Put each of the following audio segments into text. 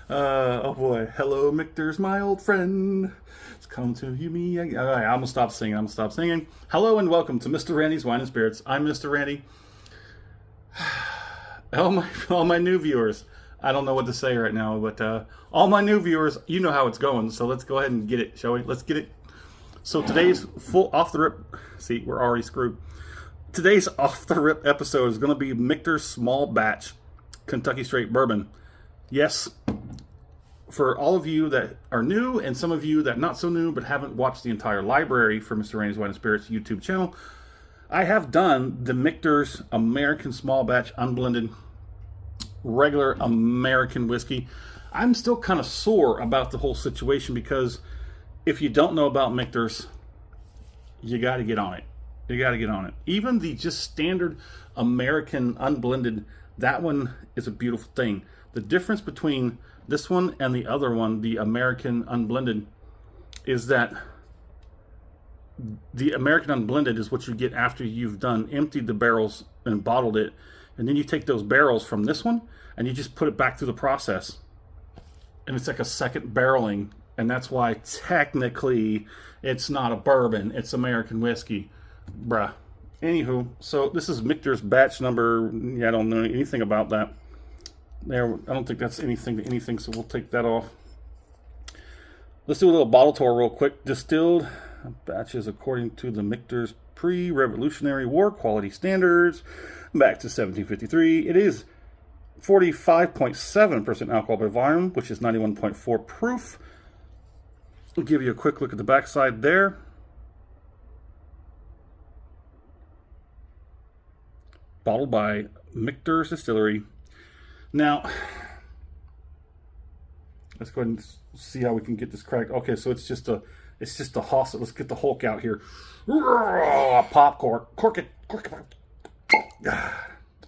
Oh boy. Hello, Michter's my old friend. It's come to you, me. All right, I'm gonna stop singing. Hello and welcome to Mr. Randy's Wine and Spirits. I'm Mr. Randy. All my new viewers. I don't know what to say right now, but all my new viewers, you know how it's going. So let's go ahead and get it, shall we? Let's get it. So today's full off the rip. See, we're already screwed. Today's off the rip episode is going to be Michter's small batch Kentucky straight bourbon. Yes, for all of you that are new and some of you that not so new but haven't watched the entire library for Mr. Randy's Wine and Spirits YouTube channel, I have done the Michter's American small batch unblended regular American whiskey. I'm still kind of sore about the whole situation because if you don't know about Michter's, you got to get on it. You got to get on it. Even the just standard American unblended, that one is a beautiful thing. The difference between this one and the other one, the American unblended, is that the American unblended is what you get after you've done emptied the barrels and bottled it, and then you take those barrels from this one and you just put it back through the process, and it's like a second barreling, and that's why technically it's not a bourbon, it's American whiskey. Bruh. Anywho, so this is Michter's batch number. Yeah, I don't know anything about that. There, I don't think that's anything to anything, so we'll take that off. Let's do a little bottle tour real quick. Distilled batches according to the Michter's pre-Revolutionary War quality standards back to 1753. It is 45.7% alcohol by volume, which is 91.4 proof. I'll give you a quick look at the backside there. Bottled by Michter's Distillery. Now, let's go ahead and see how we can get this cracked. Okay, so it's just a hosset. Let's get the Hulk out here. Pop cork. Cork it.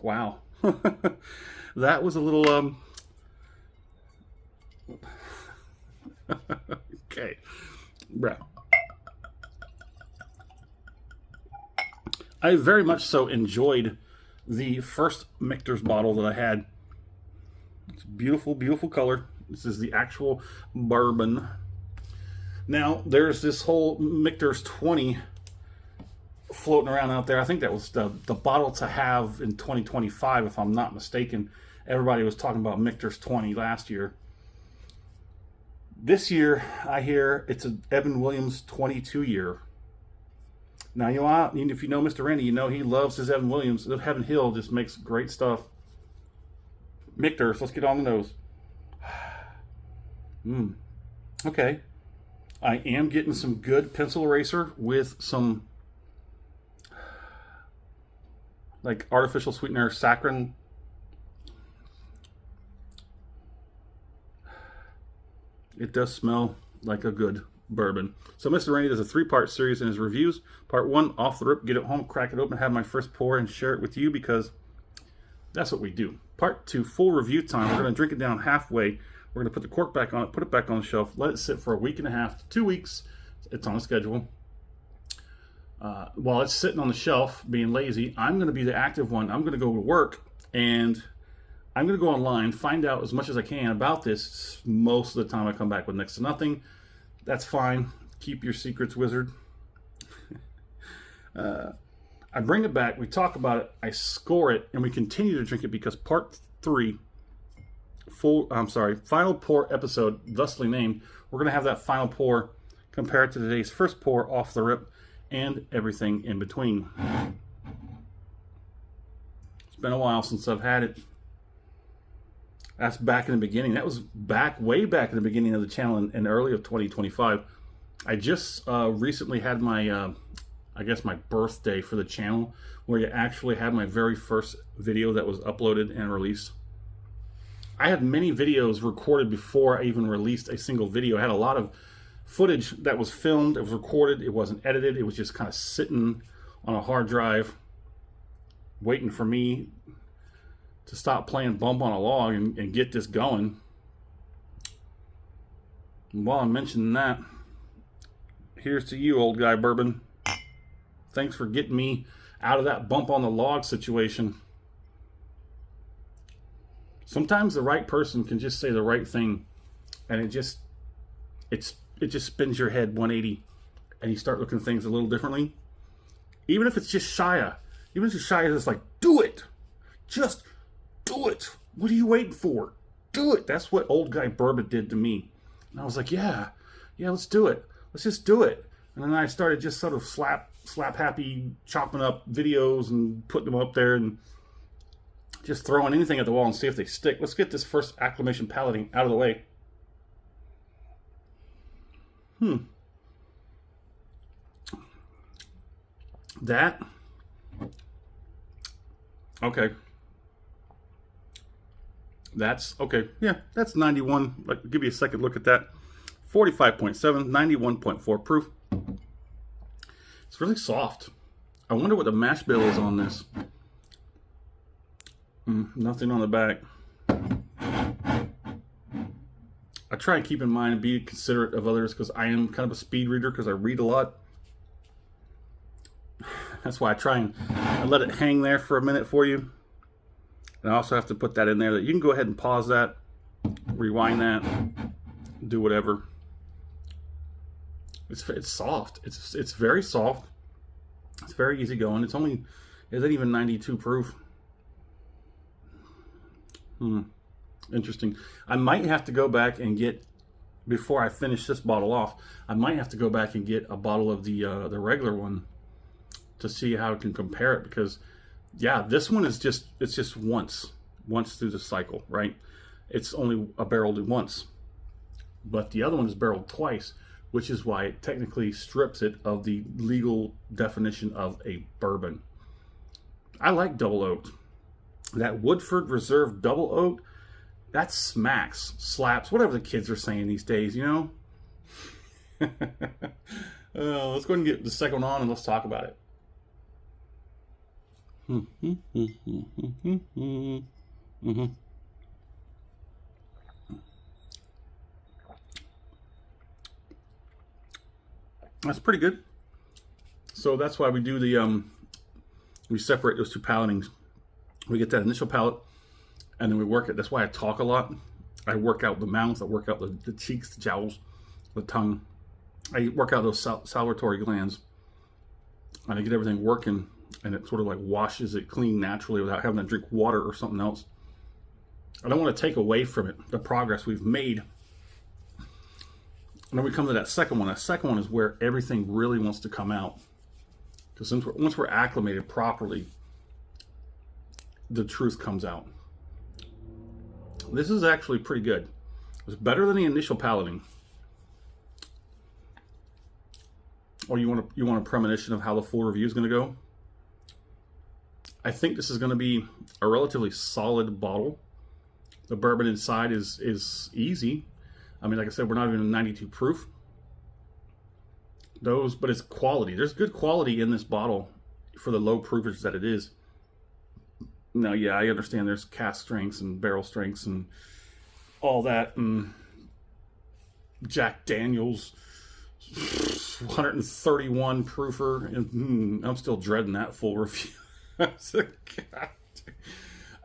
Wow. That was a little okay. I very much so enjoyed the first Michter's bottle that I had. It's beautiful, beautiful color. This is the actual bourbon. Now, there's this whole Michter's 20 floating around out there. I think that was the bottle to have in 2025, if I'm not mistaken. Everybody was talking about Michter's 20 last year. This year, I hear it's an Evan Williams 22 year. Now, if you know Mr. Randy, you know he loves his Evan Williams. Heaven Hill just makes great stuff. Michter's, let's get on the nose. Okay. I am getting some good pencil eraser with some like artificial sweetener saccharin. It does smell like a good bourbon. So Mr. Randy does a 3-part series in his reviews. Part 1, off the rip, get it home, crack it open, have my first pour, and share it with you because that's what we do. Part 2, full review time. We're going to drink it down halfway. We're going to put the cork back on it, put it back on the shelf, let it sit for a week and a half to 2 weeks. It's on a schedule. While it's sitting on the shelf, being lazy, I'm going to be the active one. I'm going to go to work, and I'm going to go online, find out as much as I can about this. Most of the time I come back with next to nothing. That's fine. Keep your secrets, wizard. I bring it back. We talk about it. I score it, and we continue to drink it because part 3, final pour episode, thusly named, we're going to have that final pour compared to today's first pour off the rip and everything in between. It's been a while since I've had it. That's back in the beginning. That was way back in the beginning of the channel in early of 2025. I just recently had my, I guess my birthday for the channel, where you actually had my very first video that was uploaded and released. I had many videos recorded before I even released a single video. I had a lot of footage that was filmed, it was recorded, it wasn't edited, it was just kind of sitting on a hard drive, waiting for me to stop playing Bump on a Log and get this going. And while I'm mentioning that, here's to you, old guy bourbon. Thanks for getting me out of that bump on the log situation. Sometimes the right person can just say the right thing, and it just spins your head 180, and you start looking at things a little differently. Even if it's just Shia, even if it's Shia, it's like, do it, just do it. What are you waiting for? Do it. That's what old guy Bourbon did to me. And I was like, yeah, let's do it. Let's just do it. And then I started just sort of slap happy, chopping up videos and putting them up there and just throwing anything at the wall and see if they stick. Let's get this first acclimation palating out of the way. That, okay. That's, okay, yeah, that's 91. I'll give you a second look at that. 45.7, 91.4 proof. It's really soft. I wonder what the mash bill is on this. Nothing on the back. I try and keep in mind and be considerate of others because I am kind of a speed reader because I read a lot. That's why I try and I let it hang there for a minute for you. And I also have to put that in there that you can go ahead and pause that, rewind that, do whatever. It's soft. It's very soft. It's very easy going. It isn't even 92 proof. Interesting. I might have to go back and get, before I finish this bottle off, I might have to go back and get a bottle of the regular one to see how I can compare it, because yeah, this one is just once through the cycle, right? It's only barreled once, but the other one is barreled twice, which is why it technically strips it of the legal definition of a bourbon. I like double oaked. That Woodford Reserve double oaked, that smacks, slaps, whatever the kids are saying these days, you know? Let's go ahead and get the second one on and let's talk about it. That's pretty good. So that's why we do the we separate those two palatings. We get that initial palate, and then we work it. That's why I talk a lot. I work out the mouth, I work out the cheeks, the jowls, the tongue. I work out those salivatory glands, and I get everything working, and it sort of like washes it clean naturally without having to drink water or something else. I don't want to take away from it the progress we've made. And then we come to that second one. That second one is where everything really wants to come out. Because once we're acclimated properly, the truth comes out. This is actually pretty good. It's better than the initial palating. Or you want a premonition of how the full review is going to go? I think this is going to be a relatively solid bottle. The bourbon inside is easy. I mean, like I said, we're not even 92 proof. But it's quality. There's good quality in this bottle for the low proofage that it is. Now, yeah, I understand there's cask strengths and barrel strengths and all that, and Jack Daniels 131 proofer, and I'm still dreading that full review.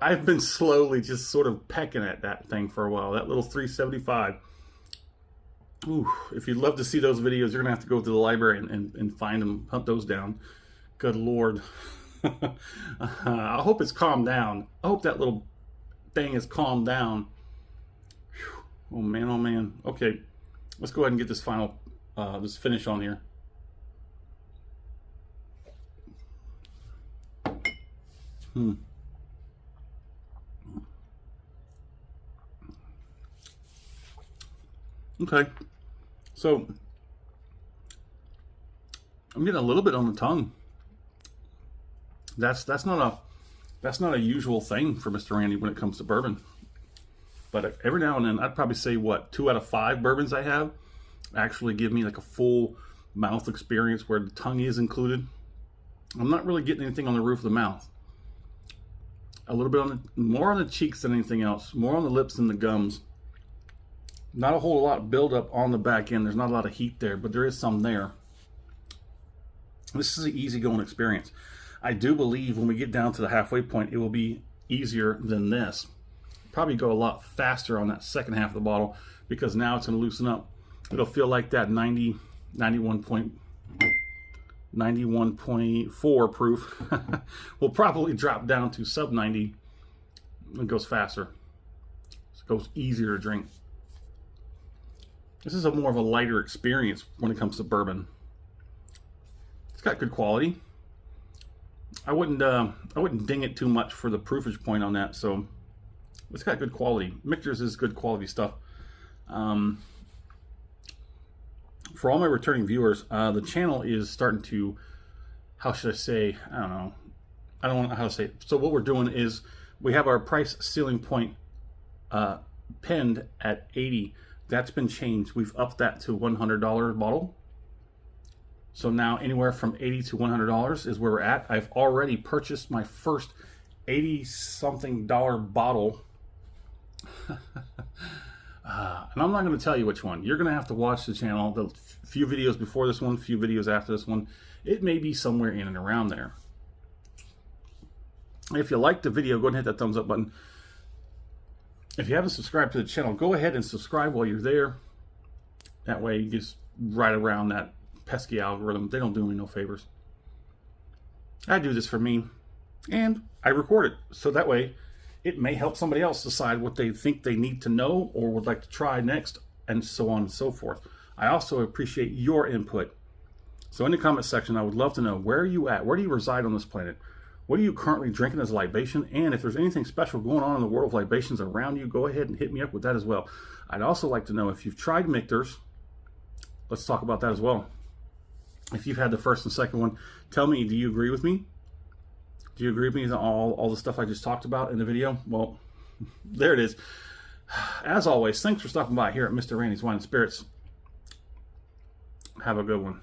I've been slowly just sort of pecking at that thing for a while. That little 375. Ooh, if you'd love to see those videos, you're gonna have to go to the library and find them, hunt those down. Good Lord. I hope it's calmed down. I hope that little thing is calmed down. Whew. Oh man, oh man. Okay, let's go ahead and get this final, this finish on here. Okay, so I'm getting a little bit on the tongue. That's not a usual thing for Mr. Randy when it comes to bourbon. But every now and then, I'd probably say 2 out of 5 bourbons I have actually give me like a full mouth experience where the tongue is included. I'm not really getting anything on the roof of the mouth. A little bit more on the cheeks than anything else. More on the lips than the gums. Not a whole lot of buildup on the back end. There's not a lot of heat there, but there is some there. This is an easygoing experience. I do believe when we get down to the halfway point, it will be easier than this. probably go a lot faster on that second half of the bottle because now it's going to loosen up. It'll feel like that 91.4 proof will probably drop down to sub 90. It goes faster. It goes easier to drink. This is a more of a lighter experience when it comes to bourbon. It's got good quality. I wouldn't ding it too much for the proofage point on that. So it's got good quality. Michter's is good quality stuff. For all my returning viewers, the channel is starting to, how should I say, I don't know how to say it. So what we're doing is we have our price ceiling point pinned at 80. That's been changed. We've upped that to $100 bottle. So now anywhere from $80 to $100 is where we're at. I've already purchased my first $80-something bottle. And I'm not going to tell you which one. You're going to have to watch the channel. The few videos before this one, few videos after this one. It may be somewhere in and around there. If you liked the video, go ahead and hit that thumbs up button. If you haven't subscribed to the channel, go ahead and subscribe while you're there. That way you just right around that pesky algorithm. They don't do me no favors. I do this for me, and I record it. So that way it may help somebody else decide what they think they need to know or would like to try next, and so on and so forth. I also appreciate your input. So in the comment section, I would love to know, where are you at? Where do you reside on this planet? What are you currently drinking as a libation? And if there's anything special going on in the world of libations around you, go ahead and hit me up with that as well. I'd also like to know if you've tried Michters. Let's talk about that as well. If you've had the first and second one, tell me, do you agree with me? Do you agree with me on all the stuff I just talked about in the video? Well, there it is. As always, thanks for stopping by here at Mr. Randy's Wine and Spirits. Have a good one.